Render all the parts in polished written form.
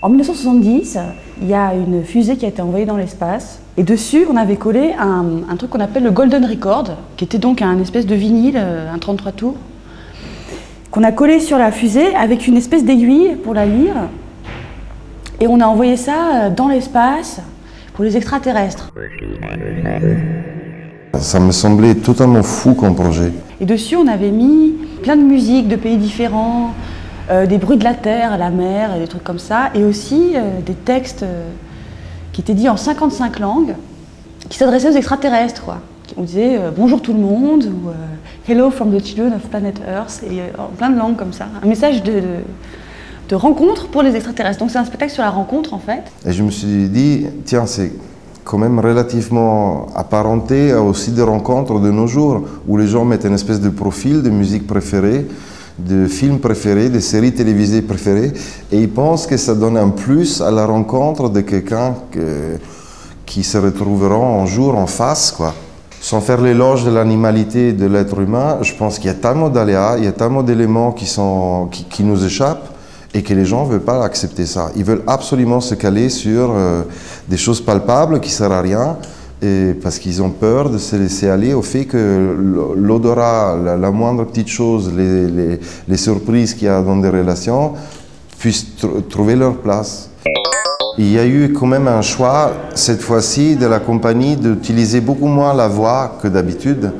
En 1970, il y a une fusée qui a été envoyée dans l'espace et dessus on avait collé un truc qu'on appelle le Golden Record, qui était donc un espèce de vinyle, un 33 tours, qu'on a collé sur la fusée avec une espèce d'aiguille pour la lire. Et on a envoyé ça dans l'espace pour les extraterrestres. Ça me semblait totalement fou comme projet. Et dessus on avait mis plein de musiques de pays différents, des bruits de la terre, la mer, des trucs comme ça, et aussi des textes qui étaient dits en 55 langues, qui s'adressaient aux extraterrestres, quoi. On disait bonjour tout le monde, ou hello from the children of planet Earth, et plein de langues comme ça. Un message de rencontre pour les extraterrestres. Donc c'est un spectacle sur la rencontre en fait. Et je me suis dit, tiens, c'est quand même relativement apparenté à aussi des rencontres de nos jours, où les gens mettent une espèce de profil de musique préférée, de films préférés, de séries télévisées préférées, et ils pensent que ça donne un plus à la rencontre de quelqu'un qui se retrouveront un jour en face, quoi. Sans faire l'éloge de l'animalité de l'être humain, je pense qu'il y a tellement d'aléas, il y a tellement d'éléments qui nous échappent, et que les gens ne veulent pas accepter ça. Ils veulent absolument se caler sur des choses palpables qui ne servent à rien, et parce qu'ils ont peur de se laisser aller au fait que l'odorat, la moindre petite chose, les surprises qu'il y a dans des relations puissent trouver leur place. Il y a eu quand même un choix, cette fois-ci, de la compagnie d'utiliser beaucoup moins la voix que d'habitude,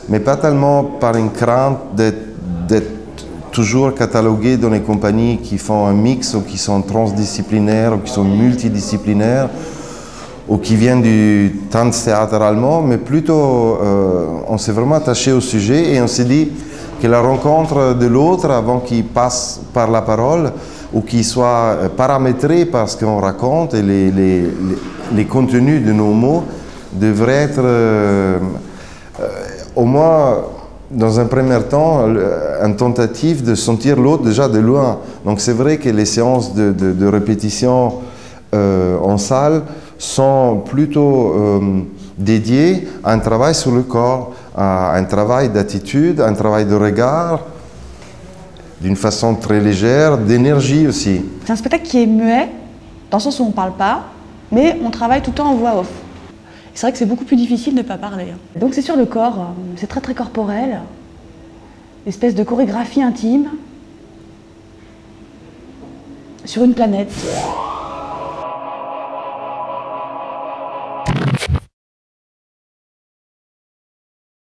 mais pas tellement par une crainte d'être toujours catalogués dans les compagnies qui font un mix ou qui sont transdisciplinaires ou qui sont multidisciplinaires ou qui viennent du Tanztheater allemand, mais plutôt on s'est vraiment attaché au sujet et on s'est dit que la rencontre de l'autre avant qu'il passe par la parole ou qu'il soit paramétré par ce qu'on raconte et les contenus de nos mots devraient être au moins dans un premier temps, une tentative de sentir l'autre déjà de loin. Donc c'est vrai que les séances de répétition en salle sont plutôt dédiées à un travail sur le corps, à un travail d'attitude, un travail de regard, d'une façon très légère, d'énergie aussi. C'est un spectacle qui est muet, dans le sens où on ne parle pas, mais on travaille tout le temps en voix off. C'est vrai que c'est beaucoup plus difficile de ne pas parler. Donc c'est sur le corps, c'est très très corporel, espèce de chorégraphie intime sur une planète.